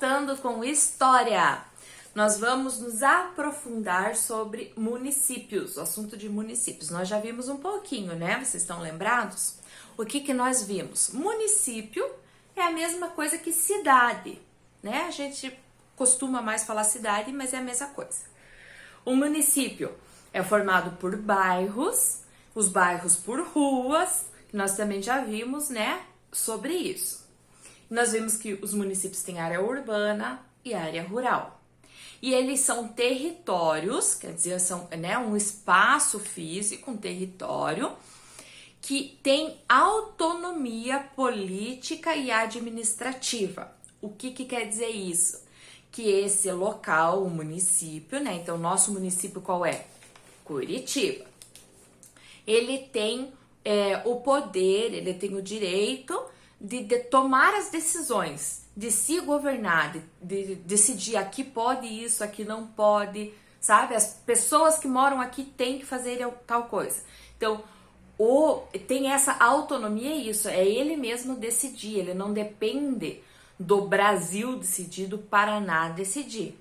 voltando com história. Nós vamos nos aprofundar sobre municípios, o assunto de municípios. Nós já vimos um pouquinho, né? Vocês estão lembrados? O que nós vimos? Município é a mesma coisa que cidade, né? A gente costuma mais falar cidade, mas é a mesma coisa. O município é formado por bairros, os bairros por ruas, que nós também já vimos, né, sobre isso. Nós vimos que os municípios têm área urbana e área rural. E eles são territórios, quer dizer, são, né, um espaço físico, um território, que tem autonomia política e administrativa. O que quer dizer isso? Que esse local, o município, né? Então, nosso município qual é? Curitiba. Ele tem o poder, ele tem o direito de tomar as decisões, de se governar, de decidir aqui pode isso, aqui não pode, sabe? As pessoas que moram aqui têm que fazer tal coisa. Então, tem essa autonomia, isso, é ele mesmo decidir, ele não depende do Brasil decidir, do Paraná decidir.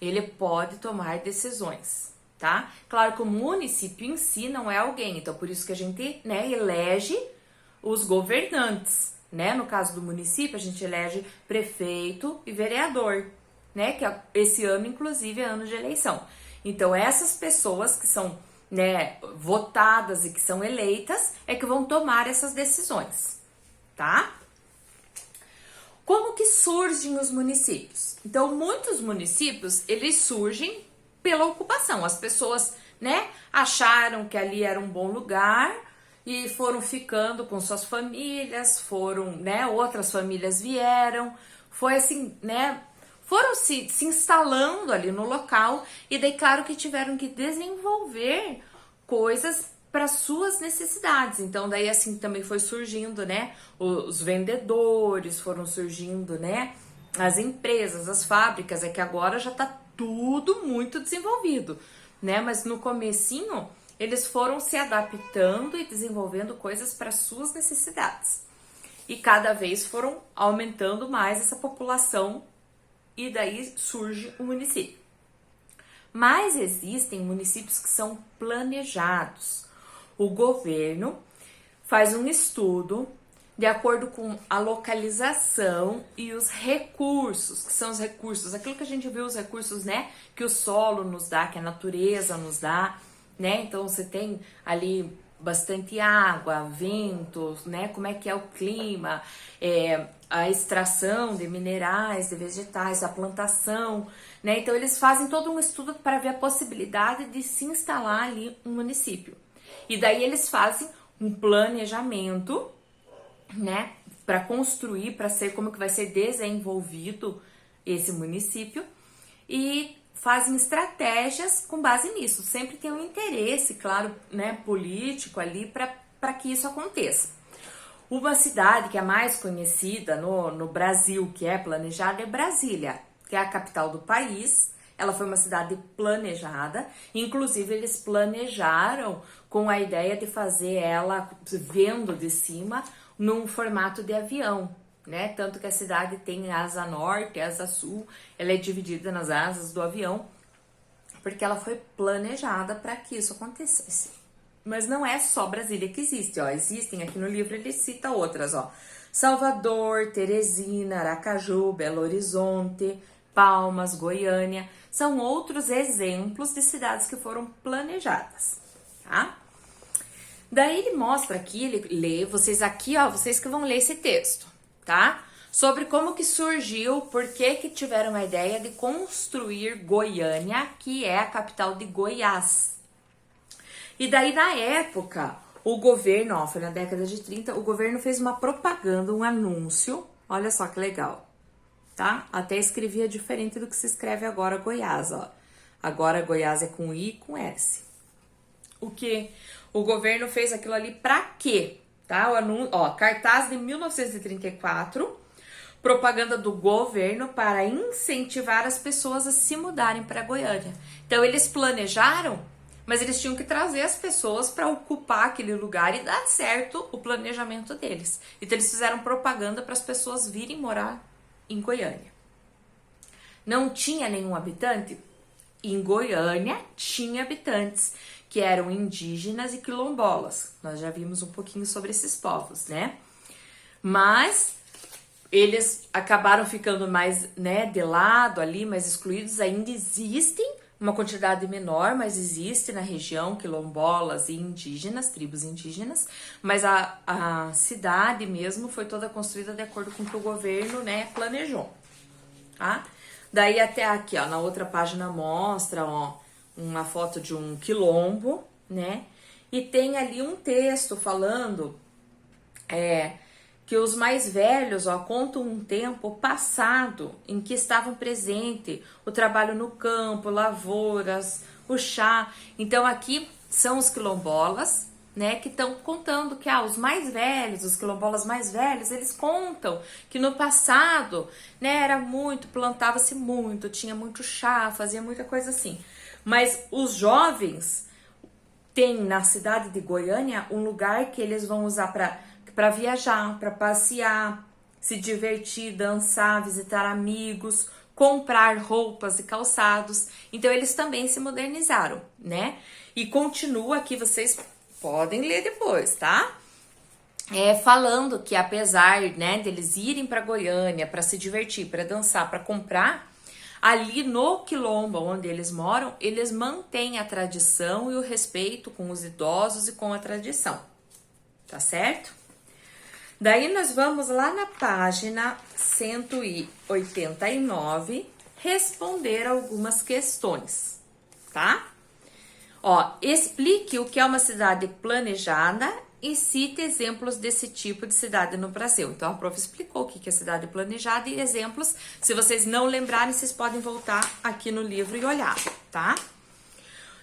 Ele pode tomar decisões, tá? Claro que o município em si não é alguém, então por isso que a gente, né, elege os governantes, né? No caso do município, a gente elege prefeito e vereador, né? Que esse ano, inclusive, é ano de eleição. Então, essas pessoas que são, né, votadas e que são eleitas é que vão tomar essas decisões, tá? Como que surgem os municípios? Então, muitos municípios, eles surgem pela ocupação. As pessoas, né, acharam que ali era um bom lugar e foram ficando com suas famílias, né, outras famílias vieram, foi assim, né, foram se instalando ali no local e daí, claro que tiveram que desenvolver coisas para suas necessidades. Então, daí assim também foi surgindo, né, os vendedores, foram surgindo, né, as empresas, as fábricas, é que agora já tá tudo muito desenvolvido, né, mas no comecinho eles foram se adaptando e desenvolvendo coisas para suas necessidades. E cada vez foram aumentando mais essa população e daí surge o município. Mas existem municípios que são planejados. O governo faz um estudo de acordo com a localização e os recursos, que são os recursos, aquilo que a gente viu, os recursos, né, que o solo nos dá, que a natureza nos dá, né, então você tem ali bastante água, ventos, né, como é que é o clima, a extração de minerais, de vegetais, a plantação, né, então eles fazem todo um estudo para ver a possibilidade de se instalar ali um município. E daí eles fazem um planejamento, né, para construir, para ser como que vai ser desenvolvido esse município e fazem estratégias com base nisso. Sempre tem um interesse, claro, né, político ali para que isso aconteça. Uma cidade que é mais conhecida no Brasil, que é planejada, é Brasília, que é a capital do país. Ela foi uma cidade planejada, inclusive eles planejaram com a ideia de fazer ela vendo de cima num formato de avião, né? Tanto que a cidade tem asa norte, asa sul, ela é dividida nas asas do avião, porque ela foi planejada para que isso acontecesse. Mas não é só Brasília que existe, ó. Existem aqui no livro, ele cita outras, ó. Salvador, Teresina, Aracaju, Belo Horizonte, Palmas, Goiânia, são outros exemplos de cidades que foram planejadas, tá? Daí ele mostra aqui, ele lê, vocês aqui, ó, vocês que vão ler esse texto, tá? Sobre como que surgiu, por que tiveram a ideia de construir Goiânia, que é a capital de Goiás. E daí, na época, o governo, ó, foi na década de 30, o governo fez uma propaganda, um anúncio, olha só que legal, tá? Até escrevia diferente do que se escreve agora Goiás, ó. Agora Goiás é com I e com S. O que o governo fez aquilo ali pra quê? Tá? O anúncio, ó, cartaz de 1934, propaganda do governo para incentivar as pessoas a se mudarem para Goiânia. Então eles planejaram, mas eles tinham que trazer as pessoas para ocupar aquele lugar e dar certo o planejamento deles. Então eles fizeram propaganda para as pessoas virem morar em Goiânia. não tinha nenhum habitante? Em Goiânia tinha habitantes, que eram indígenas e quilombolas. Nós já vimos um pouquinho sobre esses povos, né? Mas eles acabaram ficando mais, né, de lado ali, mais excluídos. Ainda existem uma quantidade menor, mas existe na região quilombolas e indígenas, tribos indígenas, mas a cidade mesmo foi toda construída de acordo com o que o governo, né, planejou, tá? Daí até aqui, ó, na outra página mostra, ó, uma foto de um quilombo, né? E tem ali um texto falando que os mais velhos, ó, contam um tempo passado em que estavam presentes o trabalho no campo, lavouras, o chá. Então aqui são os quilombolas, né, que estão contando que os mais velhos, os quilombolas mais velhos, eles contam que no passado, né, era muito, plantava-se muito, tinha muito chá, fazia muita coisa assim. Mas os jovens têm na cidade de Goiânia um lugar que eles vão usar para viajar, para passear, se divertir, dançar, visitar amigos, comprar roupas e calçados. Então eles também se modernizaram, né? E continua aqui, vocês podem ler depois, tá? Falando que apesar, né, deles irem para Goiânia para se divertir, para dançar, para comprar, ali no quilombo onde eles moram, eles mantêm a tradição e o respeito com os idosos e com a tradição, tá certo? Daí nós vamos lá na página 189 responder algumas questões, tá? Ó, explique o que é uma cidade planejada e cite exemplos desse tipo de cidade no Brasil. Então a prof explicou o que é cidade planejada e exemplos. Se vocês não lembrarem, vocês podem voltar aqui no livro e olhar, tá?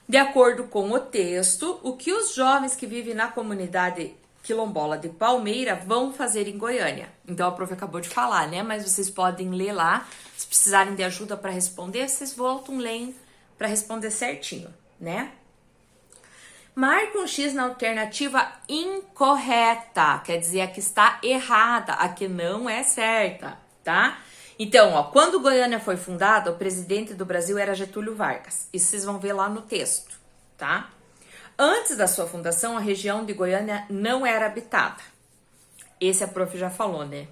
De acordo com o texto, o que os jovens que vivem na comunidade quilombola de Palmeira vão fazer em Goiânia? Então a prof acabou de falar, né? Mas vocês podem ler lá. Se precisarem de ajuda para responder, vocês voltam lendo para responder certinho, né? Marque um X na alternativa incorreta, quer dizer, a que está errada, a que não é certa, tá? Então, ó, quando Goiânia foi fundada, o presidente do Brasil era Getúlio Vargas. Isso vocês vão ver lá no texto, tá? Antes da sua fundação, a região de Goiânia não era habitada. Esse a prof já falou, né?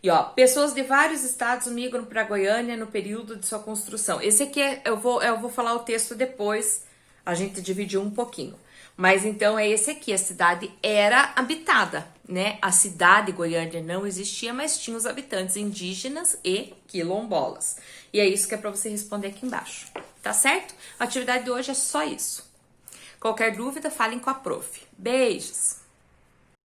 E ó, pessoas de vários estados migram para Goiânia no período de sua construção. Esse aqui eu vou falar o texto depois. A gente dividiu um pouquinho. Mas então é esse aqui, a cidade era habitada, né? A cidade Goiânia não existia, mas tinha os habitantes indígenas e quilombolas. E é isso que é para você responder aqui embaixo, tá certo? A atividade de hoje é só isso. Qualquer dúvida, falem com a prof. Beijos!